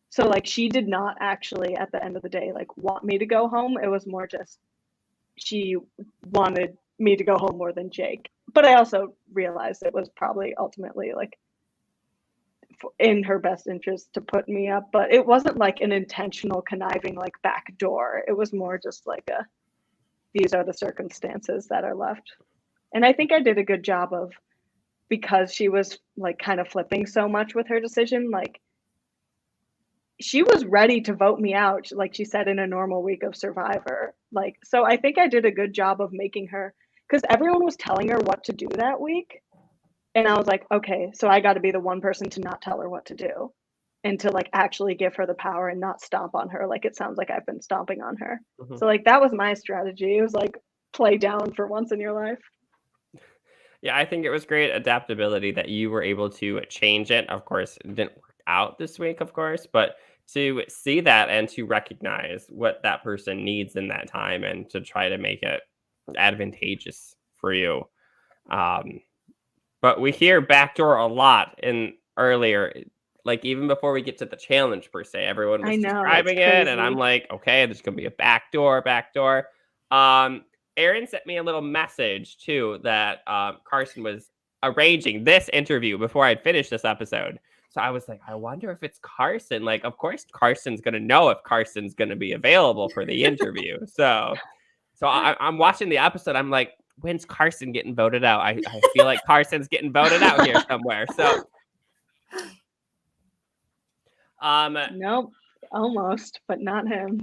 So like she did not actually at the end of the day like want me to go home. It was more just she wanted me to go home more than Jake. But I also realized it was probably ultimately like in her best interest to put me up, but it wasn't like an intentional conniving like back door. It was more just like these are the circumstances that are left. And I think I did a good job of, because she was like kind of flipping so much with her decision, like she was ready to vote me out, like she said, in a normal week of Survivor. Like, so I think I did a good job of making her, because everyone was telling her what to do that week. And I was like, okay, so I got to be the one person to not tell her what to do and to like actually give her the power and not stomp on her. Like, it sounds like I've been stomping on her. So like, that was my strategy. It was like, play down for once in your life. Yeah, I think it was great adaptability that you were able to change it. Of course, it didn't work out this week, of course, but to see that and to recognize what that person needs in that time and to try to make it advantageous for you. But we hear backdoor a lot in earlier, like even before we get to the challenge per se, everyone was describing it, and I'm like, okay, there's gonna be a backdoor. Erin sent me a little message too that Carson was arranging this interview before I'd finished this episode. So I was like, I wonder if it's Carson. Like, of course, Carson's going to know if Carson's going to be available for the interview. So I'm watching the episode. I'm like, when's Carson getting voted out? I feel like Carson's getting voted out here somewhere. So, Nope, almost, but not him.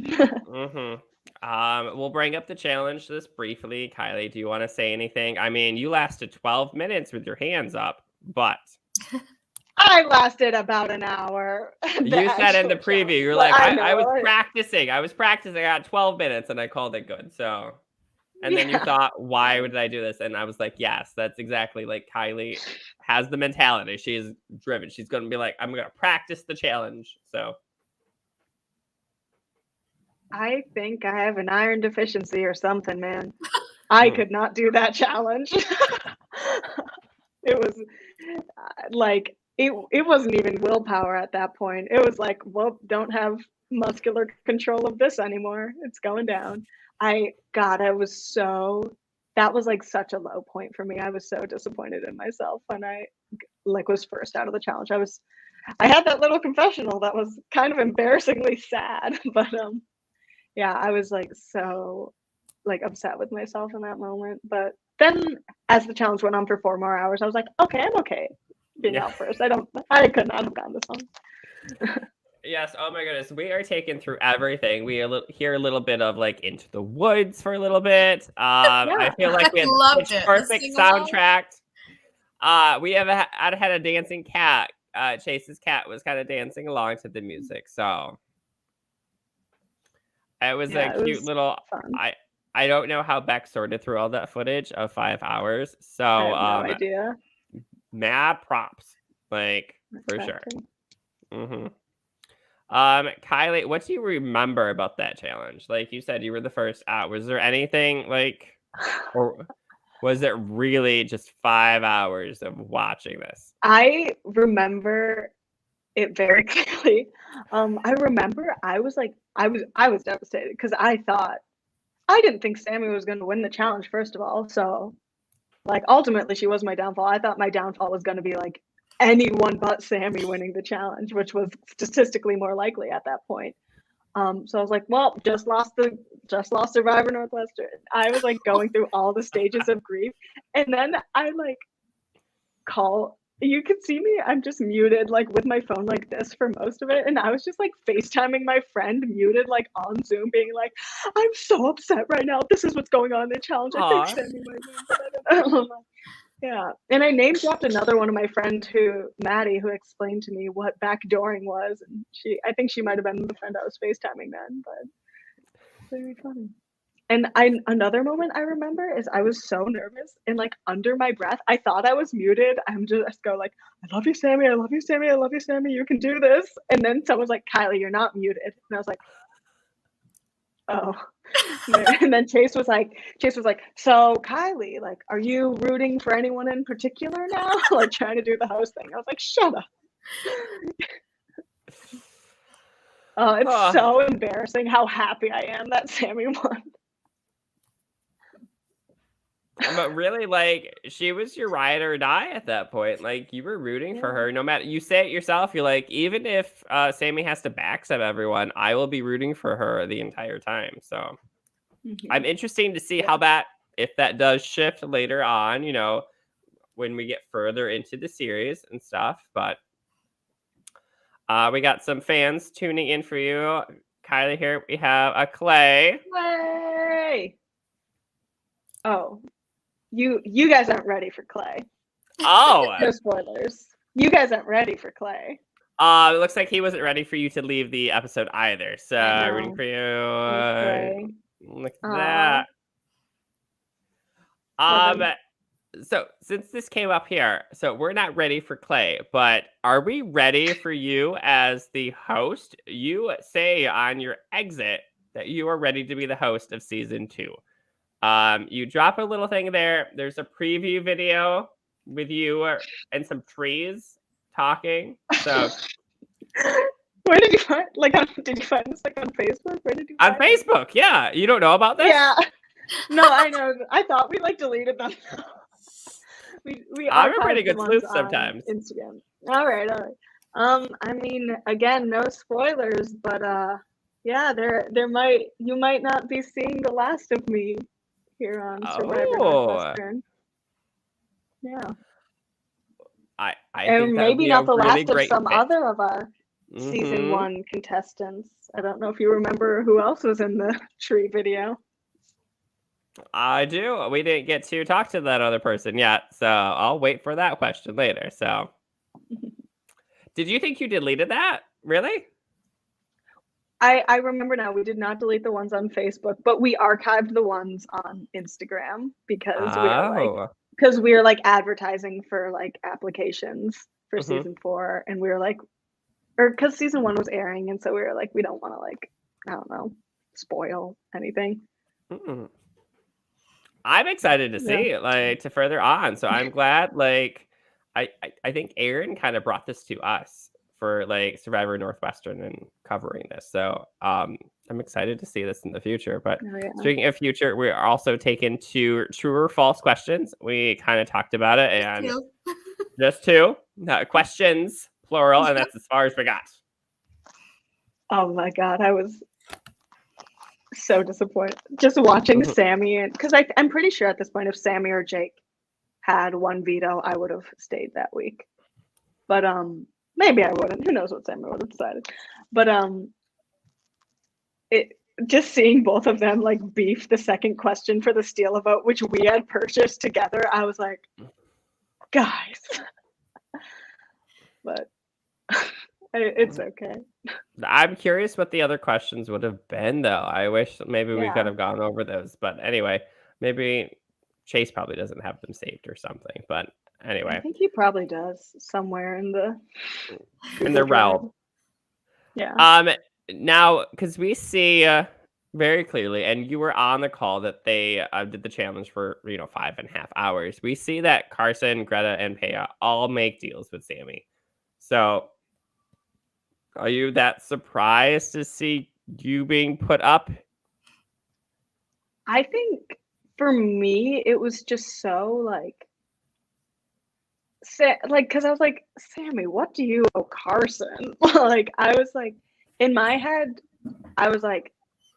We'll bring up the challenge just briefly. Kylie, do you want to say anything? I mean, you lasted 12 minutes with your hands up, but I lasted about an hour. You said in the preview, you're like, I was practicing. I got 12 minutes and I called it good. So, and then you thought, why did I do this? And I was like, yes, that's exactly like Kylie has the mentality. She is driven. She's going to be like, I'm going to practice the challenge. So I think I have an iron deficiency or something, man. I could not do that challenge. It was like, it wasn't even willpower at that point. It was like, well, don't have muscular control of this anymore. It's going down. That was like such a low point for me. I was so disappointed in myself when I like was first out of the challenge. I had that little confessional that was kind of embarrassingly sad, but yeah, I was like so like upset with myself in that moment. But then as the challenge went on for 4 more hours, I was like, okay, I'm okay being out first. I could not have gotten this one. Yes. Oh my goodness. We are taking through everything. We hear a little bit of like Into the Woods for a little bit. I feel like we had a perfect soundtrack. We have had a dancing cat. Chase's cat was kind of dancing along to the music. So it was a cute little fun. I don't know how Beck sorted through all that footage of 5 hours. So I have no idea. Mad props, like for sure. Kylie, what do you remember about that challenge? Like you said, you were the first out. Was there anything like, or was it really just 5 hours of watching this? I remember it very clearly. I remember I was devastated because I didn't think Sammy was going to win the challenge, first of all. So like ultimately she was my downfall. I thought my downfall was going to be like anyone but Sammy winning the challenge, which was statistically more likely at that point. So I was like, well, just lost Survivor Northwestern. I was like going through all the stages of grief. And then I like you can see me, I'm just muted like with my phone like this for most of it. And I was just like FaceTiming my friend muted like on Zoom being like, I'm so upset right now. This is what's going on in the challenge. I think Sammy might win, but I don't know. Yeah. And I name dropped another one of my friend Maddie, who explained to me what backdooring was. And I think she might have been the friend I was FaceTiming then, but it's very funny. And another moment I remember is I was so nervous and like under my breath, I thought I was muted. I'm just go like, I love you, Sammy. I love you, Sammy. I love you, Sammy. You can do this. And then someone's like, Kylie, you're not muted. And I was like, oh. And then Chase was like, so Kylie, like, are you rooting for anyone in particular now? Like trying to do the host thing. I was like, shut up. It's so embarrassing how happy I am that Sammy won. But really, like, she was your ride or die at that point. Like, you were rooting for her. No matter, you say it yourself, you're like, even if Sammy has to backstab everyone, I will be rooting for her the entire time. So I'm interested to see if that does shift later on, you know, when we get further into the series and stuff. But we got some fans tuning in for you. Kylie, here we have a Clay. Clay! Oh. You guys aren't ready for Clay. Oh. No spoilers. You guys aren't ready for Clay. It looks like he wasn't ready for you to leave the episode either. So rooting for you. Look at that. So since this came up here, so we're not ready for Clay, but are we ready for you as the host? You say on your exit that you are ready to be the host of season 2. You drop a little thing there. There's a preview video with you and some trees talking. So where did you find did you find this like on Facebook? Where did you find Facebook, yeah. You don't know about this? Yeah. No, I know. I thought we like deleted them. We I'm a archive pretty the good ones sleuth on sometimes. Instagram. All right. I mean, again, no spoilers, but yeah, you might not be seeing the last of me here on Survivor Oh, Northwestern. Yeah. I think And that would maybe be a not the really last of great some fit. other of our season 1 contestants. I don't know if you remember who else was in the tree video. I do. We didn't get to talk to that other person yet, so I'll wait for that question later. So, did you think you deleted that? Really? I remember now, we did not delete the ones on Facebook, but we archived the ones on Instagram because we are like advertising for like applications for season 4, and we were like, or because season 1 was airing, and so we were like, we don't want to like, I don't know, spoil anything. Mm-mm. I'm excited to see it, like, to further on. So I'm glad, like, I think Erin kind of brought this to us for like Survivor Northwestern and covering this. So I'm excited to see this in the future. But speaking of future, we're also taking 2 true or false questions. We kind of talked about it, and just 2 questions, plural, and that's as far as we got. Oh my god, I was so disappointed just watching Sammy, and because I'm pretty sure at this point, if Sammy or Jake had 1 veto, I would have stayed that week. But maybe I wouldn't. Who knows what Sammy would have decided? But it just seeing both of them like beef the second question for the steal a vote, which we had purchased together, I was like, guys. But it's okay. I'm curious what the other questions would have been, though. I wish maybe we could have gone over those. But anyway, maybe Chase probably doesn't have them saved or something. But anyway, I think he probably does somewhere in the realm. Yeah. Now, because we see very clearly, and you were on the call that they did the challenge for 5.5 hours. We see that Carson, Greta, and Paya all make deals with Sammy. So, are you that surprised to see you being put up? I think for me, it was just so like, because I was like, Sammy, what do you owe Carson? Like, I was like, in my head, I was like,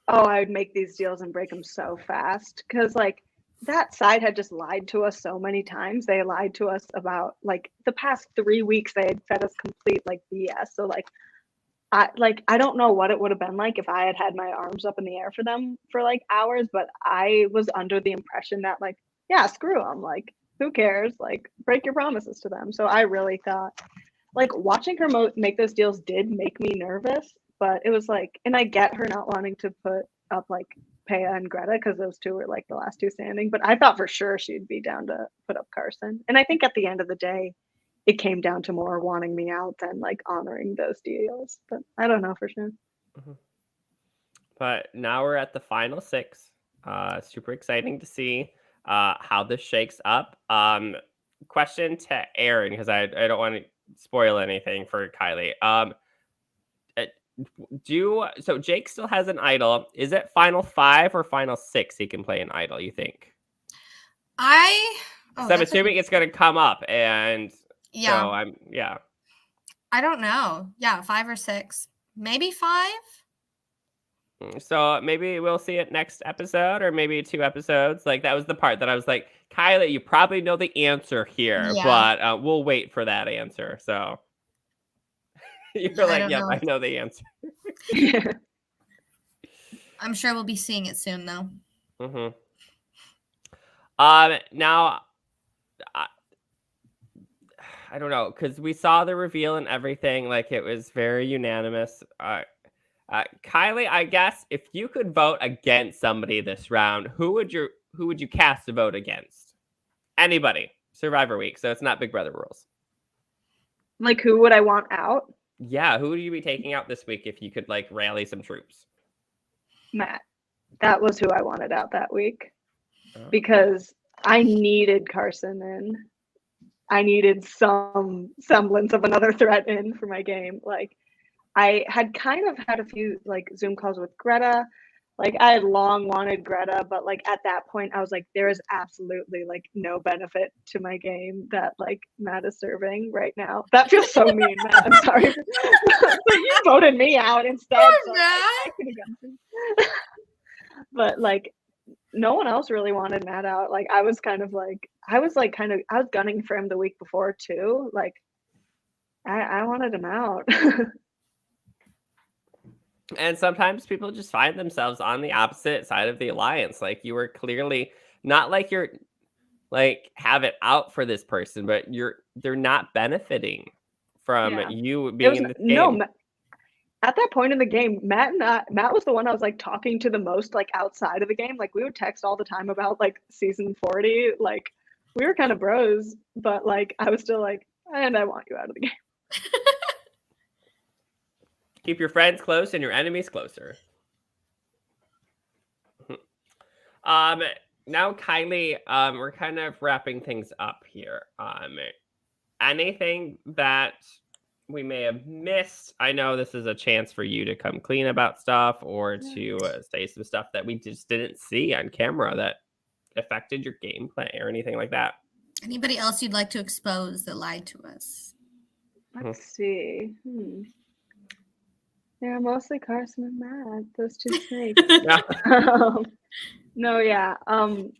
oh, I would make these deals and break them so fast. Because like that side had just lied to us so many times. They lied to us about like the past 3 weeks. They had fed us complete like BS. So like, I don't know what it would have been like if I had had my arms up in the air for them for like hours, but I was under the impression that like, yeah, screw them. Like, who cares? Like, break your promises to them. So I really thought, like, watching her make those deals did make me nervous, but it was like, and I get her not wanting to put up like Paya and Greta because those 2 were like the last 2 standing, but I thought for sure she'd be down to put up Carson. And I think at the end of the day, it came down to more wanting me out than like honoring those deals, but I don't know for sure. But now we're at the final 6. Super exciting to see how this shakes up. Question to Erin, because I don't want to spoil anything for Kylie. So Jake still has an idol. Is it final 5 or final 6 he can play an idol, you think? I'm assuming it's going to come up, and yeah. So I don't know. Yeah, 5 or 6. Maybe 5? So maybe we'll see it next episode, or maybe 2 episodes. Like, that was the part that I was like, Kylie, you probably know the answer here, but we'll wait for that answer. So you're like, yep, I know the answer. I'm sure we'll be seeing it soon, though. Now, I don't know, because we saw the reveal and everything. Like, it was very unanimous. Kylie, I guess if you could vote against somebody this round, who would you cast a vote against? Anybody. Survivor Week, so it's not Big Brother rules. Like, who would I want out? Yeah, who would you be taking out this week if you could like rally some troops? Matt. That was who I wanted out that week. Because I needed Carson in. I needed some semblance of another threat in for my game. Like, I had kind of had a few like Zoom calls with Greta, Like I had long wanted Greta, but like at that point I was like, there is absolutely like no benefit to my game that like Matt is serving right now. That feels so mean, Matt. I'm sorry. But you voted me out instead. So I could have gone through. But like no one else really wanted Matt out. Like I was gunning for him the week before too. Like I wanted him out. And sometimes people just find themselves on the opposite side of the alliance. Like you were clearly not like you're like have it out for this person, but they're not benefiting from you being in this game. At that point in the game, Matt was the one I was like talking to the most like outside of the game. Like we would text all the time about like season 40. Like we were kind of bros, but like I was still like, and I want you out of the game. Keep your friends close and your enemies closer. Now, Kylie, we're kind of wrapping things up here. Anything that we may have missed? I know this is a chance for you to come clean about stuff or to say some stuff that we just didn't see on camera that affected your gameplay or anything like that. Anybody else you'd like to expose that lied to us? Let's see. Yeah, mostly Carson and Matt, those two snakes. No, yeah. I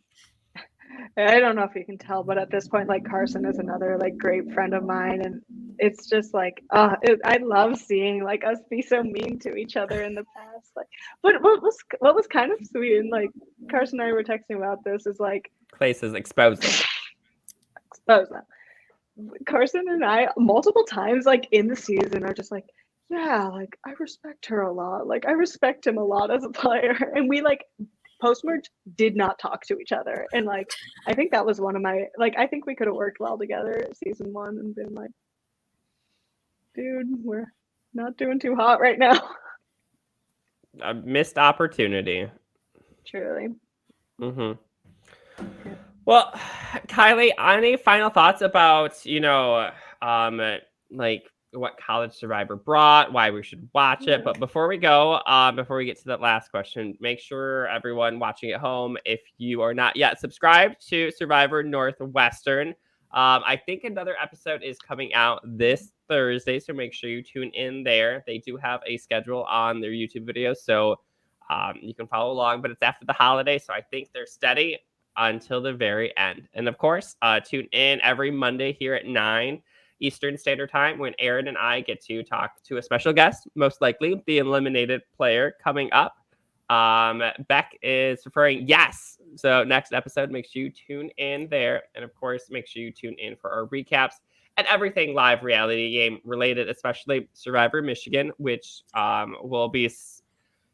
don't know if you can tell, but at this point, like Carson is another like great friend of mine, and it's just like, I love seeing like us be so mean to each other in the past. Like, but what was kind of sweet, and like Carson and I were texting about this, is like places expose them. Expose them. Carson and I multiple times like in the season are just like, yeah, like I respect her a lot. Like I respect him a lot as a player. And we like post-merge did not talk to each other. And like I think that was one of my like I think we could have worked well together season 1 and been like, dude, we're not doing too hot right now. A missed opportunity. Truly. Well, Kylie, any final thoughts about, like what College Survivor brought, why we should watch it? But before we go, before we get to that last question, make sure everyone watching at home, if you are not yet subscribed to Survivor Northwestern, I think another episode is coming out this Thursday, so make sure you tune in there. They do have a schedule on their YouTube videos, so you can follow along, but it's after the holiday, so I think they're steady until the very end. And of course, tune in every Monday here at 9 Eastern Standard Time when Erin and I get to talk to a special guest, most likely the eliminated player coming up. Beck is referring yes. So next episode, make sure you tune in there. And of course, make sure you tune in for our recaps and everything live reality game related, especially Survivor Michigan, which will be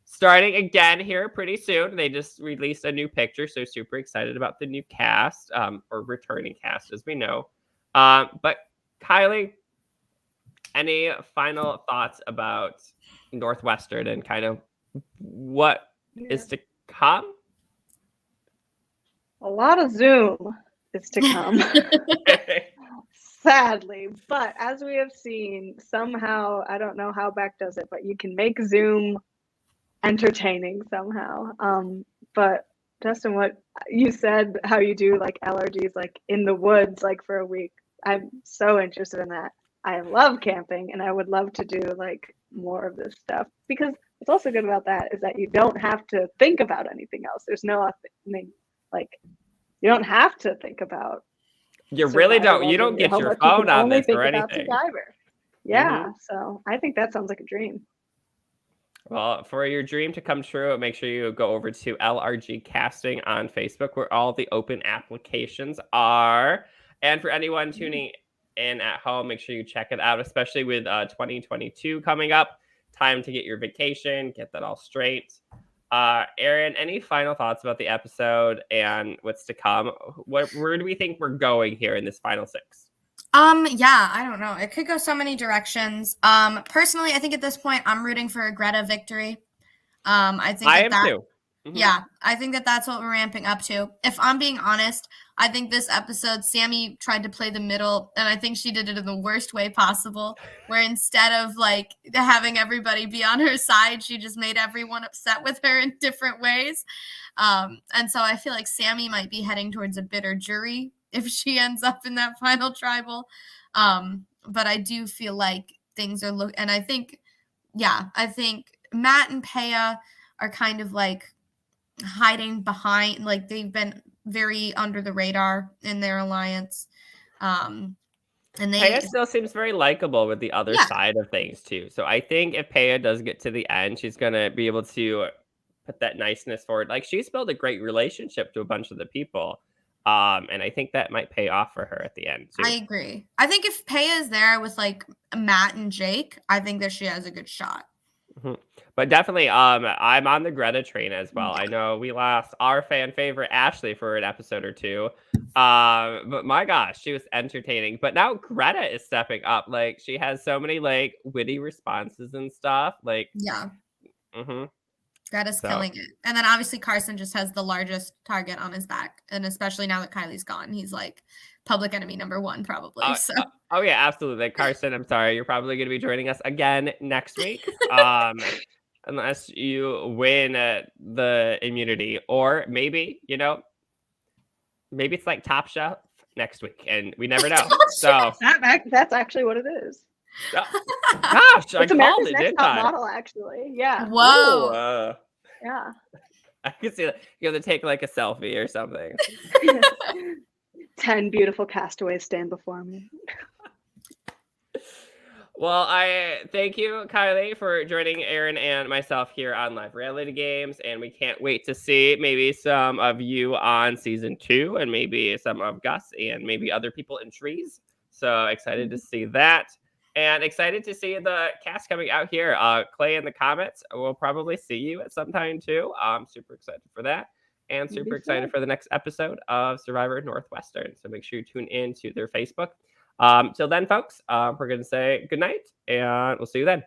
starting again here pretty soon. They just released a new picture, so super excited about the new cast, or returning cast, as we know. But Kylie, any final thoughts about Northwestern and kind of what is to come? A lot of Zoom is to come. Sadly, but as we have seen, somehow, I don't know how Beck does it, but you can make Zoom entertaining somehow. But Dustyn, what you said, how you do like LRGs like in the woods like for a week, I'm so interested in that. I love camping and I would love to do like more of this stuff, because what's also good about that is that you don't have to think about anything else. There's no like you don't have to think about. You really don't. You don't get your phone on this or anything. Yeah, so I think that sounds like a dream. Well, for your dream to come true, make sure you go over to LRG Casting on Facebook, where all the open applications are. And for anyone tuning in at home, make sure you check it out, especially with 2022 coming up. Time to get your vacation, get that all straight. Erin, any final thoughts about the episode and what's to come? Where do we think we're going here in this final 6? Yeah, I don't know. It could go so many directions. Personally, I think at this point I'm rooting for a Greta victory. I think I am too. Mhm. Yeah, I think that that's what we're ramping up to. If I'm being honest, I think this episode, Sammy tried to play the middle, and I think she did it in the worst way possible, where instead of like having everybody be on her side, she just made everyone upset with her in different ways. And so I feel like Sammy might be heading towards a bitter jury if she ends up in that final tribal. But I do feel like things are and I think Matt and Paya are kind of like hiding behind, like they've been very under the radar in their alliance. And Paya still seems very likable with the other Yeah. side of things too. So I think if Paya does get to the end, she's gonna be able to put that niceness forward. Like she's built a great relationship to a bunch of the people. And I think that might pay off for her at the end I too. agree. I think if Paya is there with like Matt and Jake, I think that she has a good shot. Mhm. But definitely, I'm on the Greta train as well. I know we lost our fan favorite Ashley for an episode or two, but my gosh, she was entertaining. But now Greta is stepping up. Like she has so many like witty responses and stuff. Like, Yeah, hmm Greta's so killing it. And then obviously Carson just has the largest target on his back. And especially now that Kylie's gone, he's like public enemy number one, probably. uh, So uh, oh yeah, absolutely. Carson, I'm sorry, you're probably going to be joining us again next week. Unless you win the immunity, or maybe maybe it's like Top Chef next week, and we never know. So, That's actually what it is. gosh, I It's called America's it, Next didn't Top I? Model, actually. Yeah. Whoa. Ooh, Yeah. I can see that. You have to take like a selfie or something. 10 beautiful castaways stand before me. Well, I thank you, Kylie, for joining Erin and myself here on Live Reality Games, and we can't wait to see maybe some of you on season 2, and maybe some of Gus, and maybe other people in trees. So excited to see that, and excited to see the cast coming out here. Clay in the comments, we'll probably see you at some time too. I'm super excited for that, and It'll be super excited fun. for the next episode of Survivor Northwestern. So make sure you tune in to their Facebook. Till then, folks, we're going to say good night, and we'll see you then.